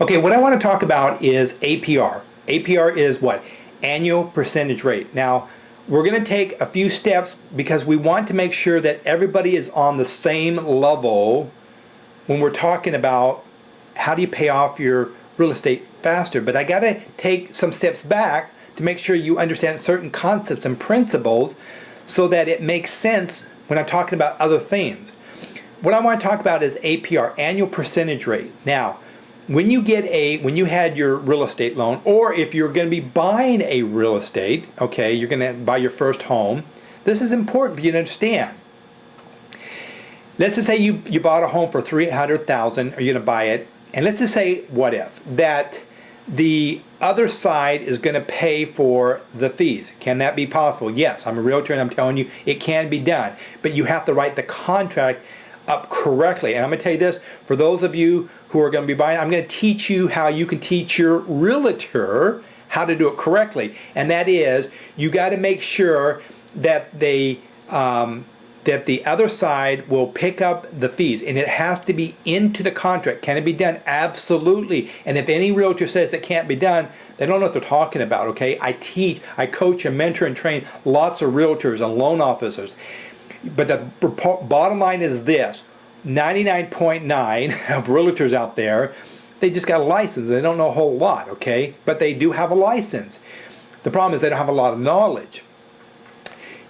Okay, what I want to talk about is APR. APR is what? Annual percentage rate. Now, we're going to take a few steps because we want to make sure that everybody is on the same level when we're talking about how do you pay off your real estate faster. But I got to take some steps back to make sure you understand certain concepts and principles so that it makes sense when I'm talking about other things. What I want to talk about is APR, annual percentage rate. Now, when you had your real estate loan, or if you're going to be buying a real estate, okay, you're going to buy your first home, this is important for you to understand. Let's just say you bought a home for $300,000, or you're going to buy it, and let's just say, what if, that the other side is going to pay for the fees. Can that be possible? Yes, I'm a realtor and I'm telling you it can be done, but you have to write the contract up correctly. And I'm going to tell you this, for those of you who are going to be buying, I'm going to teach you how you can teach your realtor how to do it correctly. And that is, you got to make sure that the other side will pick up the fees, and it has to be into the contract. Can it be done? Absolutely. And if any realtor says it can't be done, they don't know what they're talking about, okay? I teach, I coach and mentor and train lots of realtors and loan officers. But the bottom line is this: 99.9 of realtors out there, they just got a license. They don't know a whole lot, okay? But they do have a license. The problem is they don't have a lot of knowledge.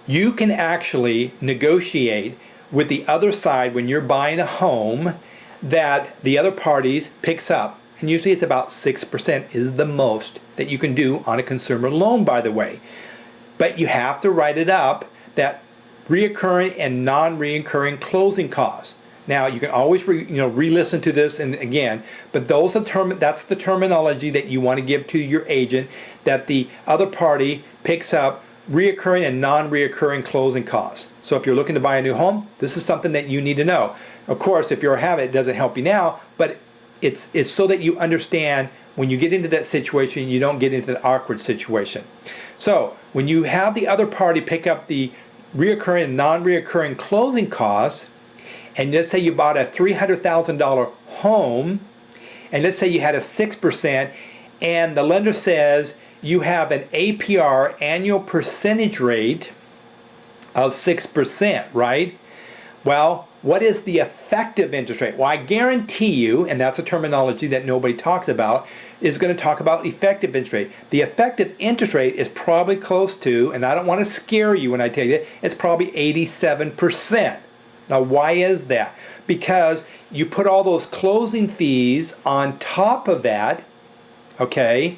You can actually negotiate with the other side when you're buying a home that the other parties picks up. And usually it's about 6% is the most that you can do on a consumer loan, by the way. But you have to write it up that reoccurring and non-reoccurring closing costs. Now, you can always re-listen to this and again, but that's the terminology that you want to give to your agent, that the other party picks up reoccurring and non-reoccurring closing costs. So if you're looking to buy a new home, this is something that you need to know. Of course, if you're a habit, it doesn't help you now, but it's so that you understand when you get into that situation, you don't get into the awkward situation. So when you have the other party pick up the reoccurring and non-reoccurring closing costs, and let's say you bought a $300,000 home, and let's say you had a 6%, and the lender says you have an APR, annual percentage rate, of 6%, right? Well, what is the effective interest rate? Well, I guarantee you, and that's a terminology that nobody talks about, is going to talk about effective interest rate. The effective interest rate is probably close to, and I don't want to scare you when I tell you that, it's probably 87%. Now, why is that? Because you put all those closing fees on top of that, okay?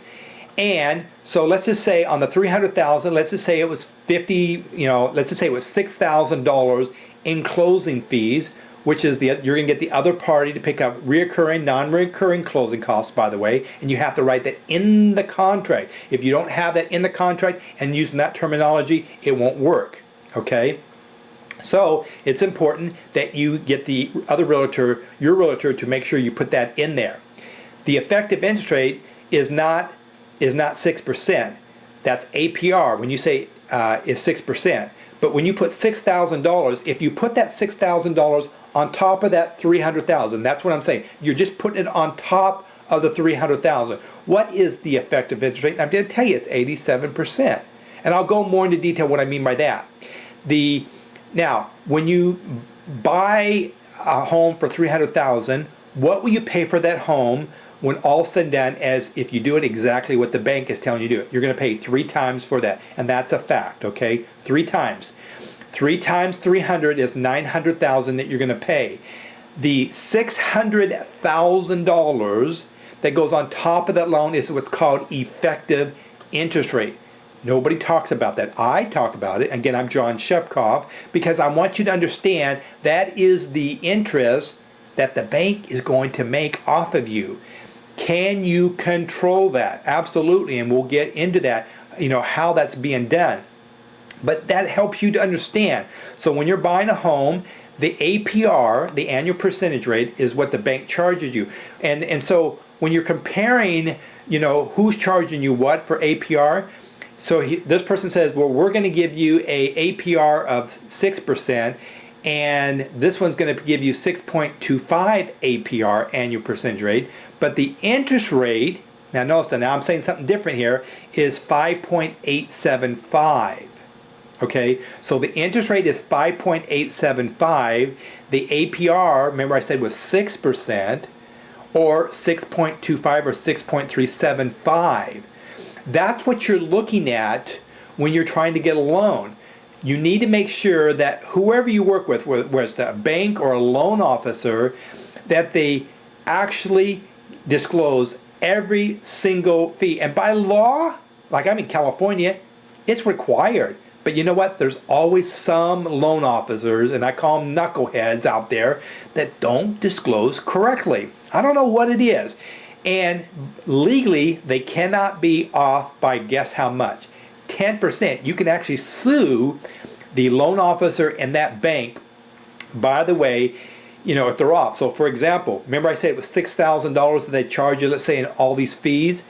And so let's just say on the $300,000, let's just say it was let's just say it was $6,000 in closing fees, which is you're going to get the other party to pick up reoccurring, non-recurring closing costs, by the way, and you have to write that in the contract. If you don't have that in the contract and using that terminology, it won't work, okay? So it's important that you get the other realtor, your realtor, to make sure you put that in there. The effective interest rate is not 6%. That's APR. When you say is 6%. But when you put $6,000, if you put that $6,000 on top of that $300,000, that's what I'm saying. You're just putting it on top of the $300,000. What is the effective interest rate? I'm going to tell you it's 87%. And I'll go more into detail what I mean by that. Now, when you buy a home for $300,000, what will you pay for that home when all said and done, as if you do it exactly what the bank is telling you to do it? You're going to pay 3 times for that, and that's a fact, okay? 3 times. 3 times 300 is $900,000 that you're going to pay. The $600,000 that goes on top of that loan is what's called effective interest rate. Nobody talks about that. I talk about it. Again, I'm John Shepkoff, because I want you to understand that is the interest that the bank is going to make off of you. Can you control that? Absolutely, and we'll get into that, how that's being done. But that helps you to understand. So when you're buying a home, the APR, the annual percentage rate, is what the bank charges you. And so when you're comparing, who's charging you what for APR, so this person says, well, we're going to give you a APR of 6%, and this one's going to give you 6.25 APR, annual percentage rate, but the interest rate, now notice that now I'm saying something different here, is 5.875. Okay, so the interest rate is 5.875. The APR, remember I said was 6%, or 6.25 or 6.375. That's what you're looking at when you're trying to get a loan. You need to make sure that whoever you work with, whether it's a bank or a loan officer, that they actually disclose every single fee. And by law, like I'm in California, it's required. But you know what? There's always some loan officers, and I call them knuckleheads out there, that don't disclose correctly. I don't know what it is. And legally, they cannot be off by guess how much? 10%. You can actually sue the loan officer and that bank, by the way, if they're off. So for example, remember I said it was $6,000 that they charge you, let's say, in all these fees?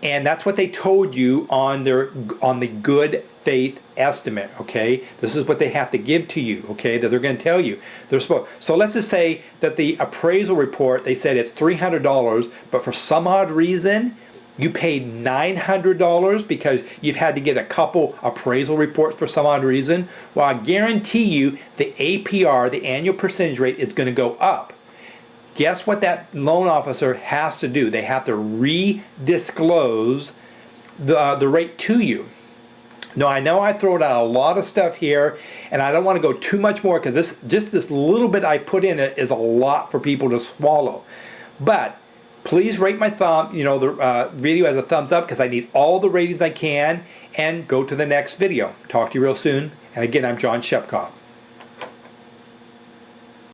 And that's what they told you on the good faith estimate, okay? This is what they have to give to you, okay, that they're going to tell you. So let's just say that the appraisal report, they said it's $300, but for some odd reason, you paid $900 because you've had to get a couple appraisal reports for some odd reason. Well, I guarantee you the APR, the annual percentage rate, is going to go up. Guess what that loan officer has to do? They have to re-disclose the rate to you. Now, I know I thrown out a lot of stuff here, and I don't want to go too much more because this little bit I put in it is a lot for people to swallow. But please rate my the video as a thumbs up, because I need all the ratings I can, and go to the next video. Talk to you real soon. And again, I'm John Shepkoff.